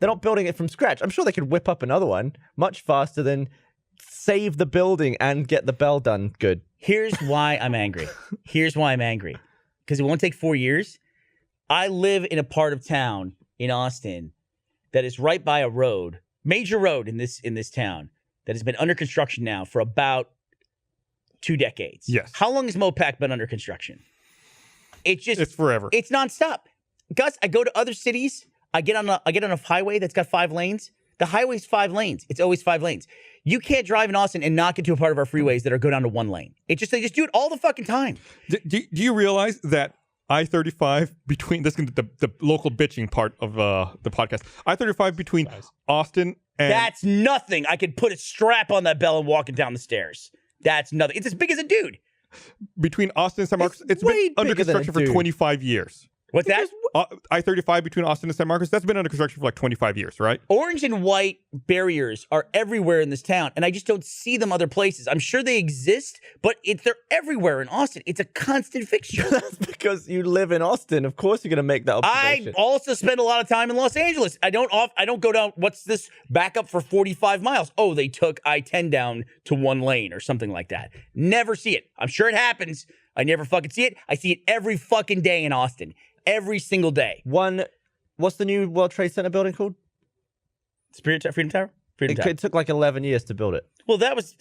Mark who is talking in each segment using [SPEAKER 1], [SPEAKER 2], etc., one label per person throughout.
[SPEAKER 1] They're not building it from scratch. I'm sure they could whip up another one much faster than save the building and get the bell done good.
[SPEAKER 2] Here's why I'm angry. Here's why I'm angry. Because it won't take 4 years. I live in a part of town in Austin that is right by a road, major road in this town that has been under construction now for about 2 decades.
[SPEAKER 3] Yes.
[SPEAKER 2] How long has Mopac been under construction? It's
[SPEAKER 3] forever.
[SPEAKER 2] It's nonstop. Gus, I go to other cities. I get on a highway that's got 5 lanes. The highway's 5 lanes. It's always 5 lanes. You can't drive in Austin and not get to a part of our freeways that are go down to 1 lane. They just do it all the fucking time.
[SPEAKER 3] Do you realize that I-35 between this is the local bitching part of the podcast? I-35 between Austin and
[SPEAKER 2] that's nothing. I could put a strap on that bell and walk it down the stairs. That's nothing. It's as big as a dude.
[SPEAKER 3] Between Austin and San Marcos, it's been under construction for 25 years.
[SPEAKER 2] What's that?
[SPEAKER 3] I-35 between Austin and San Marcos, that's been under construction for like 25 years, right?
[SPEAKER 2] Orange and white barriers are everywhere in this town, and I just don't see them other places. I'm sure they exist, but they're everywhere in Austin. It's a constant fixture.
[SPEAKER 1] That's because you live in Austin. Of course you're going to make that observation.
[SPEAKER 2] I also spend a lot of time in Los Angeles. I don't go down, what's this, back up for 45 miles. Oh, they took I-10 down to 1 lane or something like that. Never see it. I'm sure it happens. I never fucking see it. I see it every fucking day in Austin. Every single day.
[SPEAKER 1] What's the new World Trade Center building called?
[SPEAKER 2] Freedom Tower? Freedom Tower.
[SPEAKER 1] It took like 11 years to build it.
[SPEAKER 2] Well, that was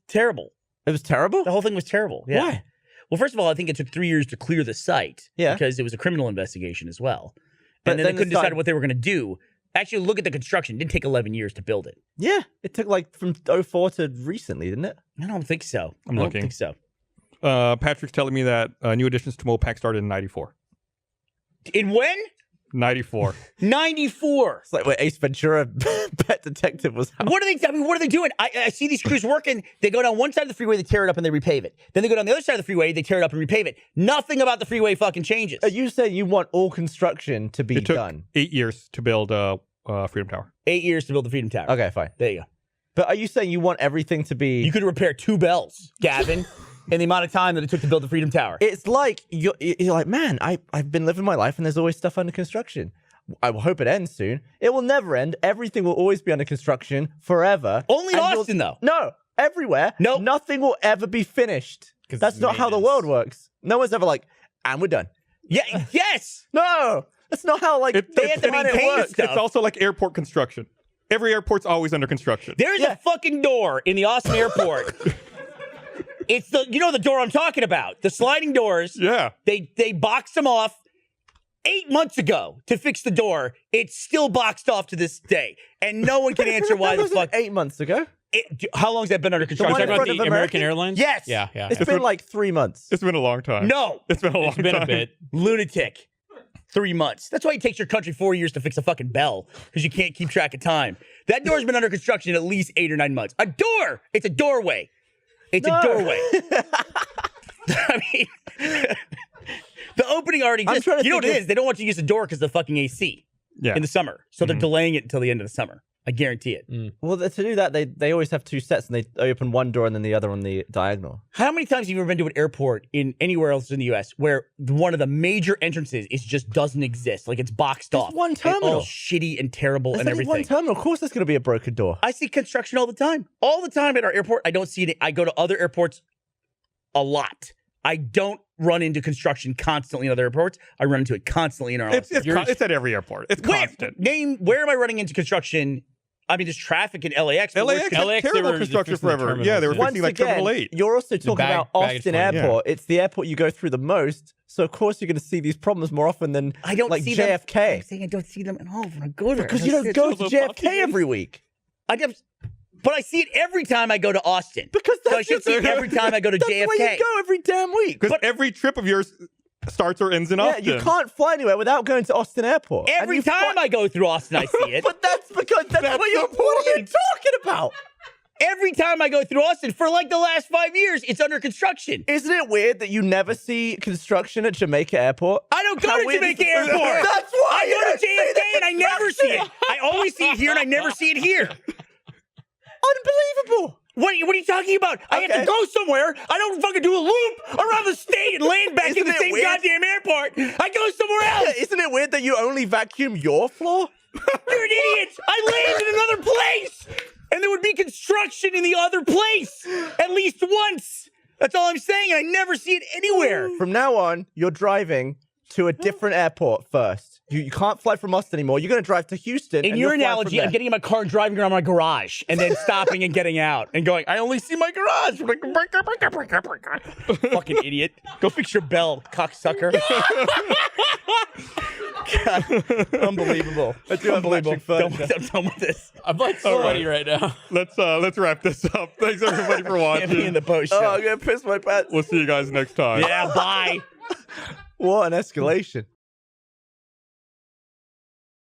[SPEAKER 2] terrible.
[SPEAKER 1] It was terrible?
[SPEAKER 2] The whole thing was terrible. Yeah.
[SPEAKER 1] Why?
[SPEAKER 2] Well, first of all, I think it took 3 years to clear the site.
[SPEAKER 1] Yeah.
[SPEAKER 2] Because it was a criminal investigation as well.
[SPEAKER 1] But
[SPEAKER 2] And then they couldn't decide what they were going to do. Actually, look at the construction. It didn't take 11 years to build it.
[SPEAKER 1] Yeah. It took like from 04 to recently, didn't it?
[SPEAKER 2] I don't think so.
[SPEAKER 3] I'm
[SPEAKER 2] I
[SPEAKER 3] looking.
[SPEAKER 2] don't think so.
[SPEAKER 3] Patrick's telling me that new additions to Mopac started in 94.
[SPEAKER 2] In when?
[SPEAKER 3] 94.
[SPEAKER 2] 94.
[SPEAKER 1] It's like where Ace Ventura Pet Detective was out.
[SPEAKER 2] What are they doing? I see these crews working. They go down one side of the freeway, they tear it up and they repave it. Then they go down the other side of the freeway, they tear it up and repave it. Nothing about the freeway fucking changes.
[SPEAKER 1] You said you want all construction to be
[SPEAKER 3] It took
[SPEAKER 1] done.
[SPEAKER 3] 8 years to build Freedom Tower.
[SPEAKER 2] 8 years to build the Freedom Tower.
[SPEAKER 1] Okay, fine.
[SPEAKER 2] There you go.
[SPEAKER 1] But are you saying you want everything to be...
[SPEAKER 2] You could repair 2 bells, Gavin, in the amount of time that it took to build the Freedom Tower.
[SPEAKER 1] It's like, you're like, man, I've been living my life and there's always stuff under construction. I hope it ends soon. It will never end. Everything will always be under construction forever.
[SPEAKER 2] Only Austin, though.
[SPEAKER 1] No, everywhere.
[SPEAKER 2] Nope.
[SPEAKER 1] Nothing will ever be finished. That's not how the world works. No one's ever like, and we're done.
[SPEAKER 2] Yeah, yes.
[SPEAKER 1] No, that's not how
[SPEAKER 2] they have to maintain
[SPEAKER 1] works.
[SPEAKER 2] stuff.
[SPEAKER 3] It's also like airport construction. Every airport's always under construction.
[SPEAKER 2] There's a fucking door in the Austin airport. It's the door I'm talking about. The sliding doors.
[SPEAKER 3] Yeah.
[SPEAKER 2] They boxed them off 8 months ago to fix the door. It's still boxed off to this day. And no one can answer why the fuck.
[SPEAKER 1] 8 months ago.
[SPEAKER 2] How long has that been under construction?
[SPEAKER 1] one
[SPEAKER 4] Talking
[SPEAKER 1] in
[SPEAKER 4] about
[SPEAKER 1] front
[SPEAKER 4] the
[SPEAKER 1] of
[SPEAKER 4] American
[SPEAKER 1] American?
[SPEAKER 4] Airlines?
[SPEAKER 2] Yes.
[SPEAKER 4] Yeah, yeah.
[SPEAKER 1] It's been like 3 months.
[SPEAKER 3] It's been a long time.
[SPEAKER 2] No.
[SPEAKER 3] It's been a long
[SPEAKER 4] It's been
[SPEAKER 3] time.
[SPEAKER 4] a bit.
[SPEAKER 2] Lunatic. 3 months. That's why it takes your country 4 years to fix a fucking bell, because you can't keep track of time. That door's been under construction at least 8 or 9 months. A door! It's a doorway. It's a doorway. I mean, the opening already exists. You know what it is? They don't want you to use the door because of the fucking AC in the summer. So they're delaying it until the end of the summer. I guarantee it.
[SPEAKER 1] Well, to do that, they always have 2 sets, and they open one door and then the other on the diagonal.
[SPEAKER 2] How many times have you ever been to an airport in anywhere else in the U.S. where one of the major entrances just doesn't exist? Like it's boxed off.
[SPEAKER 1] one
[SPEAKER 2] And
[SPEAKER 1] terminal.
[SPEAKER 2] all shitty and terrible
[SPEAKER 1] There's
[SPEAKER 2] and
[SPEAKER 1] only
[SPEAKER 2] everything.
[SPEAKER 1] one terminal. Of course there's going to be a broken door.
[SPEAKER 2] I see construction all the time. All the time at our airport. I don't see it. I go to other airports a lot. I don't run into construction constantly in other airports. I run into it constantly in our
[SPEAKER 3] It's
[SPEAKER 2] office.
[SPEAKER 3] it's at every airport. It's constant.
[SPEAKER 2] Where am I running into construction? I mean, there's traffic in LAX. but
[SPEAKER 3] LAX
[SPEAKER 2] where's-
[SPEAKER 3] had terrible construction forever. Yeah, they were
[SPEAKER 1] Once
[SPEAKER 3] fixing like
[SPEAKER 1] again,
[SPEAKER 3] Terminal 8.
[SPEAKER 1] you're also talking about
[SPEAKER 4] baggage
[SPEAKER 1] Austin
[SPEAKER 4] claim.
[SPEAKER 1] Airport. It's the airport you go through the most. So, of course, you're going to see these problems more often than
[SPEAKER 2] I don't
[SPEAKER 1] like
[SPEAKER 2] see
[SPEAKER 1] JFK.
[SPEAKER 2] them. I'm saying I don't see them at all when I go there.
[SPEAKER 1] Because you don't go to
[SPEAKER 3] so
[SPEAKER 1] JFK
[SPEAKER 3] fucking-
[SPEAKER 1] every week.
[SPEAKER 2] But I see it every time I go to Austin.
[SPEAKER 1] Because
[SPEAKER 2] So I
[SPEAKER 1] that's
[SPEAKER 2] should see it every time I go to
[SPEAKER 1] that's
[SPEAKER 2] JFK.
[SPEAKER 1] where you go every damn week.
[SPEAKER 3] Because every trip of yours starts or ends in
[SPEAKER 1] Yeah,
[SPEAKER 3] Austin.
[SPEAKER 1] you can't fly anywhere without going to Austin Airport. And
[SPEAKER 2] Every
[SPEAKER 1] you
[SPEAKER 2] time I go through Austin, I see it.
[SPEAKER 1] But that's because that's what
[SPEAKER 3] the
[SPEAKER 1] are you talking about?
[SPEAKER 2] Every time I go through Austin for like the last 5 years, it's under construction.
[SPEAKER 1] Isn't it weird that you never see construction at Jamaica Airport?
[SPEAKER 2] I don't go
[SPEAKER 1] How
[SPEAKER 2] to
[SPEAKER 1] weird is
[SPEAKER 2] Jamaica
[SPEAKER 1] it?
[SPEAKER 2] Airport.
[SPEAKER 1] That's why
[SPEAKER 2] I
[SPEAKER 1] you
[SPEAKER 2] go
[SPEAKER 1] don't
[SPEAKER 2] to
[SPEAKER 1] see
[SPEAKER 2] JFK
[SPEAKER 1] the
[SPEAKER 2] and I never see it. I always see it here and I never see it here.
[SPEAKER 1] Unbelievable.
[SPEAKER 2] What are you talking about? I have to go somewhere. I don't fucking do a loop around the state and land back in
[SPEAKER 1] Isn't
[SPEAKER 2] the
[SPEAKER 1] it
[SPEAKER 2] same
[SPEAKER 1] weird?
[SPEAKER 2] goddamn airport. I go somewhere else.
[SPEAKER 1] Isn't it weird that you only vacuum your floor?
[SPEAKER 2] You're an idiot. I land in another place, and there would be construction in the other place at least once. That's all I'm saying, and I never see it anywhere.
[SPEAKER 1] From now on, you're driving to a different airport first. You can't fly from Austin anymore. You're going to drive to Houston.
[SPEAKER 2] In your analogy, I'm getting in my car and driving around my garage and then stopping and getting out and going, I only see my garage. Fucking idiot. Go fix your bell, cocksucker. God, unbelievable. Unbelievable. I'm done with this.
[SPEAKER 4] I'm like sweaty right now.
[SPEAKER 3] Let's wrap this up. Thanks everybody for watching.
[SPEAKER 2] Get me in the post show.
[SPEAKER 1] Oh, I'm going to piss my pants.
[SPEAKER 3] We'll see you guys next time.
[SPEAKER 2] Yeah, bye.
[SPEAKER 1] What an escalation.